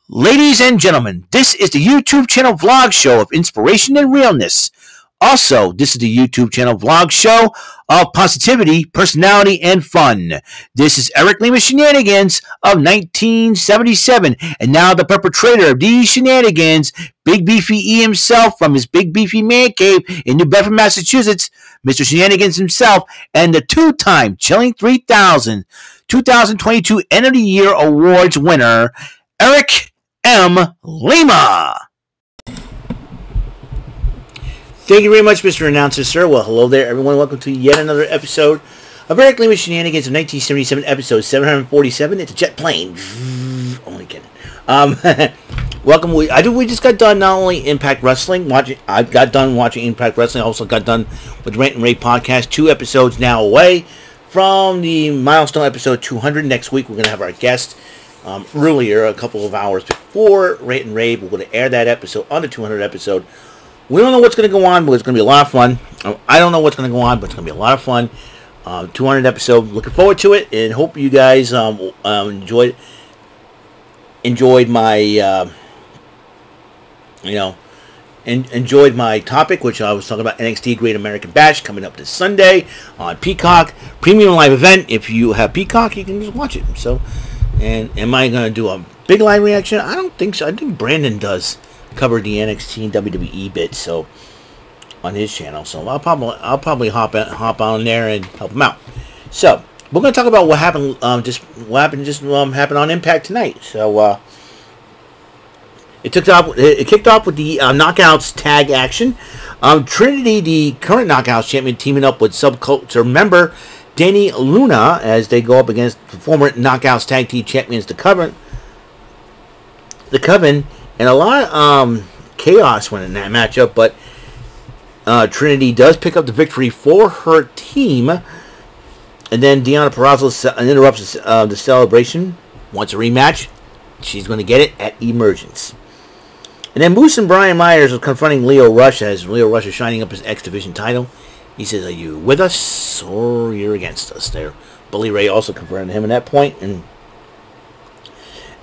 Ladies and gentlemen, this is the YouTube channel vlog show of inspiration and realness. Also, this is the YouTube channel vlog show of positivity, personality, and fun. This is Eric Lima Shenanigans of 1977, and now the perpetrator of these shenanigans, Big Beefy E himself from his Big Beefy Man Cave in New Bedford, Massachusetts, Mr. Shenanigans himself, and the two-time Chilling 3000 2022 End of the Year Awards winner, Eric M. Lima. Thank you very much, Mr. Announcer, sir. Well, hello there, everyone. Welcome to yet another episode of Eric Lima Shenanigans of 1977, episode 747. It's a jet plane. Only kidding. Welcome. We just got done not only Impact Wrestling, I got done watching Impact Wrestling. I also got done with the Rant and Rave podcast. 2 episodes now away from the milestone episode 200. Next week, we're going to have our guest. Earlier, a couple of hours before Rant and Rave, we're going to air that episode on the 200 episode. We don't know what's going to go on, but it's going to be a lot of fun. I don't know what's going to go on, but it's going to be a lot of fun. 200 episode. Looking forward to it, and hope you guys enjoyed my enjoyed my topic, which I was talking about NXT Great American Bash coming up this Sunday on Peacock premium live event. If you have Peacock, you can just watch it. So. And am I going to do a big live reaction? I don't think so. I think Brandon does cover the NXT and WWE bits, so on his channel. So I'll probably hop on there and help him out. So we're going to talk about what happened. Happened on Impact tonight. So it kicked off with the Knockouts tag action. Trinity, the current Knockouts champion, teaming up with Subculture member Danny Luna as they go up against the former Knockouts Tag Team Champions, the Coven, and a lot of chaos went in that matchup, but Trinity does pick up the victory for her team, and then Deonna Purrazzo interrupts the celebration, wants a rematch. She's going to get it at Emergence. And then Moose and Brian Myers are confronting Leo Rush as Leo Rush is shining up his X Division title. He says, "Are you with us or you're against us?" There, Bully Ray also confronted him at that point, and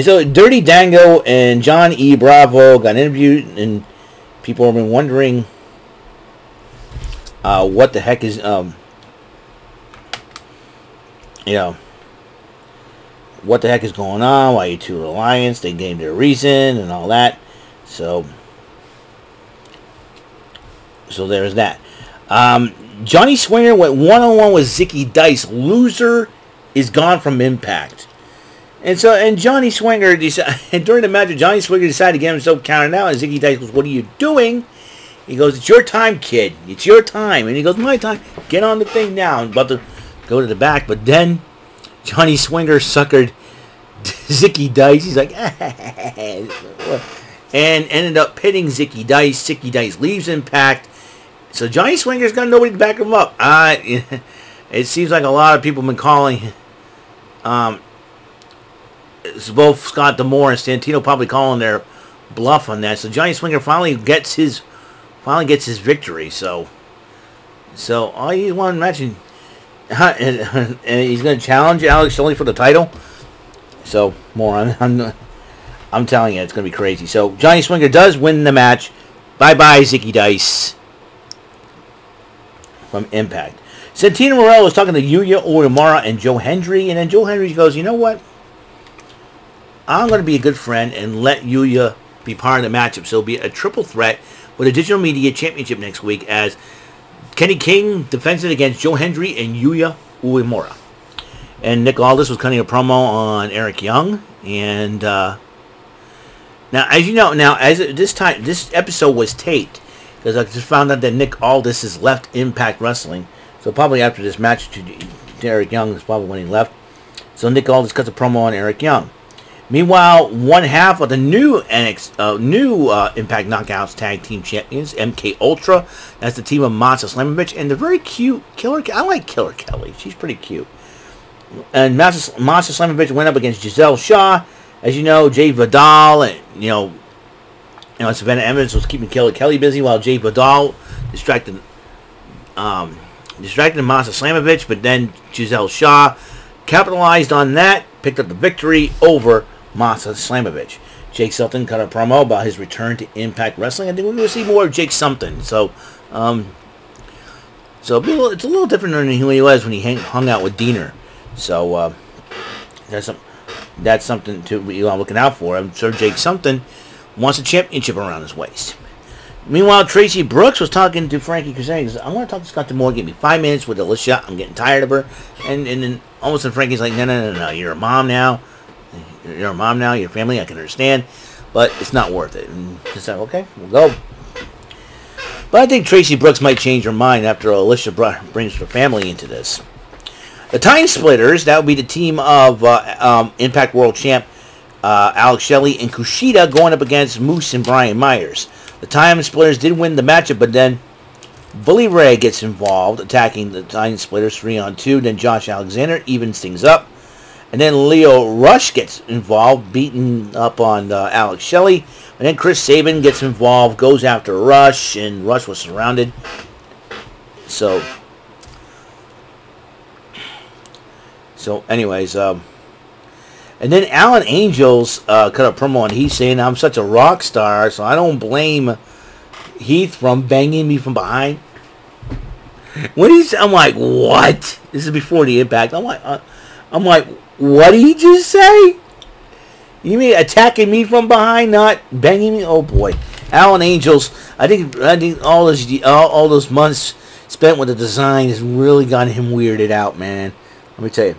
so Dirty Dango and John E. Bravo got interviewed, and people have been wondering what the heck is what the heck is going on? Why you two are alliance? They gave their reason and all that. So there's that. Johnny Swinger went one-on-one with Zicky Dice. Loser is gone from Impact. And Johnny Swinger decided, during the match, Johnny Swinger decided to get himself counted out. And Zicky Dice goes, "What are you doing?" He goes, "It's your time, kid. It's your time." And he goes, "My time. Get on the thing now." And about to go to the back. But then Johnny Swinger suckered Zicky Dice. He's like, and ended up pitting Zicky Dice. Zicky Dice leaves Impact. So Johnny Swinger's got nobody to back him up. It seems like a lot of people have been calling. It's both Scott D'Amore and Santino probably calling their bluff on that. So Johnny Swinger finally gets his victory. So all you want to mention, and he's going to challenge Alex Shelley for the title. So more I'm telling you, it's going to be crazy. So Johnny Swinger does win the match. Bye bye Zicky Dice from Impact. Santino Morello was talking to Yuya Uemura and Joe Hendry, and then Joe Hendry goes, "You know what? I'm going to be a good friend and let Yuya be part of the matchup." So it'll be a triple threat with a Digital Media Championship next week as Kenny King defends it against Joe Hendry and Yuya Uemura. And Nick Aldis was cutting a promo on Eric Young, and now, as you know, this episode was taped. Because I just found out that Nick Aldis has left Impact Wrestling. So probably after this match to Eric Young is probably when he left. So Nick Aldis cuts a promo on Eric Young. Meanwhile, one half of the new Impact Knockouts Tag Team Champions, MK Ultra. That's the team of Masha Slamovich and the very cute Killer Kelly. I like Killer Kelly. She's pretty cute. And Masha Slamovich went up against Giselle Shaw. As you know, Jay Vidal and Savannah Evans was keeping Killer Kelly busy while Jay Vidal distracted Masha Slamovich, but then Giselle Shaw capitalized on that, picked up the victory over Masha Slamovich. Jake Something cut a promo about his return to Impact Wrestling. I think we're going to see more of Jake Something. So, it's a little different than who he was when he hung out with Diener. So, that's something to be looking out for. I'm sure Jake Something wants a championship around his waist. Meanwhile, Tracy Brooks was talking to Frankie Kazarian. He said, I want to talk to Scott D'Amore. Give me 5 minutes with Alicia. I'm getting tired of her. And then almost then Frankie's like, no. You're a mom now. You're a mom now. Your family, I can understand. But it's not worth it. And he said, okay, we'll go. But I think Tracy Brooks might change her mind after Alicia brings her family into this. The Time Splitters, that would be the team of Impact World Champ Alex Shelley and Kushida going up against Moose and Brian Myers. The Time Splitters did win the matchup, but then Bully Ray gets involved, attacking the Time Splitters 3-on-2. Then Josh Alexander evens things up. And then Leo Rush gets involved, beating up on Alex Shelley. And then Chris Sabin gets involved, goes after Rush, and Rush was surrounded. So anyways, and then Alan Angels cut a promo, and he's saying, I'm such a rock star, so I don't blame Heath from banging me from behind. I'm like, what? This is before the Impact. I'm like, what did he just say? You mean attacking me from behind, not banging me? Oh boy, Alan Angels. I think all those months spent with the design has really gotten him weirded out, man. Let me tell you.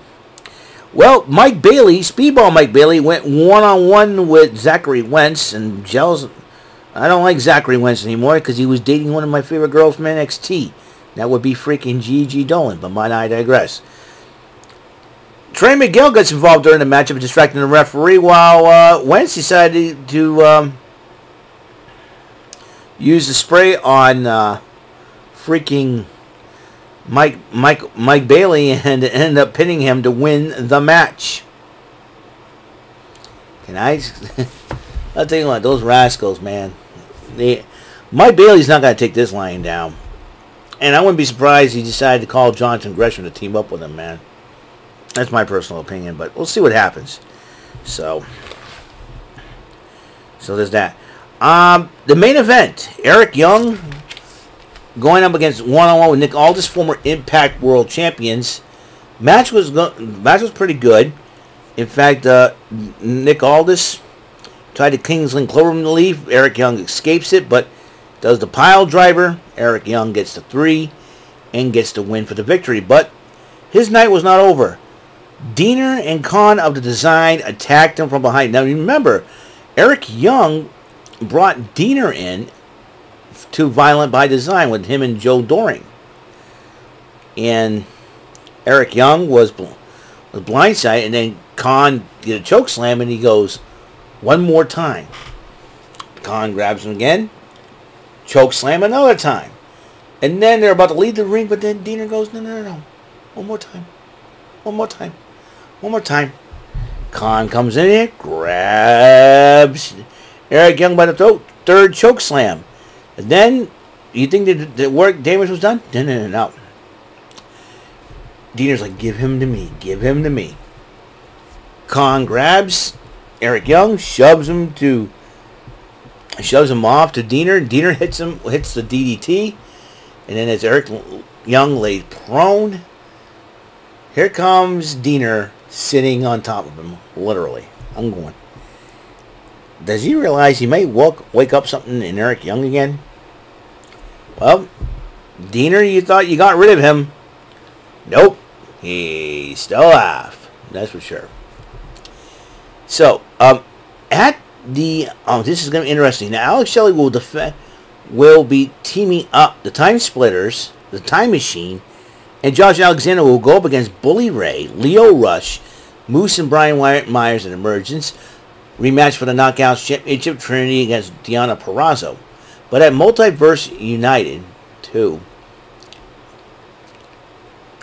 Well, Mike Bailey, Speedball Mike Bailey, went one-on-one with Zachary Wentz, and jealous. I don't like Zachary Wentz anymore because he was dating one of my favorite girls from NXT. That would be freaking Gigi Dolan, but I digress. Trey Miguel gets involved during the matchup, distracting the referee, while Wentz decided to use the spray on freaking Mike Bailey and ended up pinning him to win the match. I'll tell you what, those rascals, man. Mike Bailey's not going to take this lying down. And I wouldn't be surprised he decided to call Jonathan Gresham to team up with him, man. That's my personal opinion, but we'll see what happens. So there's that. The main event, Eric Young going up against one-on-one with Nick Aldis, former Impact World Champions. Match was pretty good. In fact, Nick Aldis tried to Kingsland Cloverman leave. Eric Young escapes it, but does the pile driver. Eric Young gets the 3 and gets the win for the victory. But his night was not over. Diener and Khan of the Design attacked him from behind. Now remember, Eric Young brought Diener in to Violent by Design with him and Joe Doring. And Eric Young was blindsided, and then Khan did a choke slam, and he goes, one more time. Khan grabs him again, choke slam another time. And then they're about to leave the ring, but then Diener goes, no. One more time. One more time. Khan comes in here, grabs Eric Young by the throat, third choke slam. And then, you think that the work damage was done? No. Diener's like, give him to me. Khan grabs Eric Young, shoves him off to Diener. Diener hits the DDT. And then as Eric Young lays prone, here comes Diener sitting on top of him, literally. I'm going, does he realize he may wake up something in Eric Young again? Well, Diener, you thought you got rid of him. Nope. He's still alive. That's for sure. So, this is going to be interesting. Now, Alex Shelley will be teaming up the Time Splitters, the Time Machine, and Josh Alexander will go up against Bully Ray, Leo Rush, Moose and Brian Myers in Emergence. Rematch for the Knockouts Championship, Trinity against Deonna Purrazzo. But at Multiverse United 2,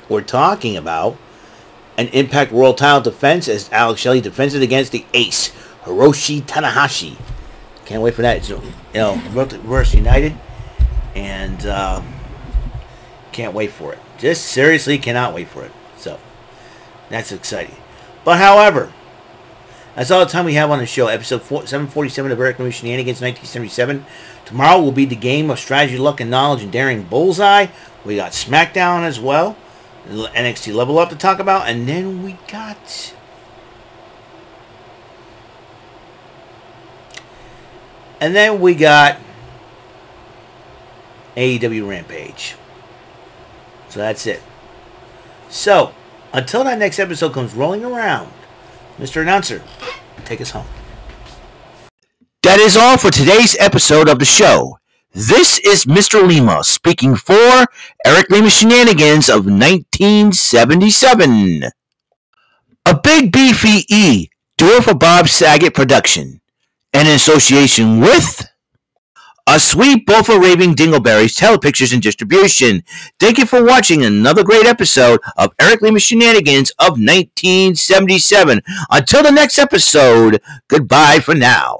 we're talking about an Impact World title defense as Alex Shelley defends it against the Ace, Hiroshi Tanahashi. Can't wait for that. So, Multiverse United, and can't wait for it. Just seriously cannot wait for it. So, that's exciting. But however, That's all the time we have on the show. Episode 747 of Eric Lima Shenanigans, 1977. Tomorrow will be the game of strategy, luck, and knowledge and daring bullseye. We got SmackDown as well. NXT Level Up to talk about. And then we got... AEW Rampage. So that's it. So, until that next episode comes rolling around, Mr. Announcer, take us home. That is all for today's episode of the show. This is Mr. Lima speaking for Eric Lima Shenanigans of 1977. A Big Beefy E, do it for Bob Saget production. And in association with... A Sweet Bowl for Raving Dingleberries Telepictures and Distribution. Thank you for watching another great episode of Eric Lima Shenanigans of 1977. Until the next episode, goodbye for now.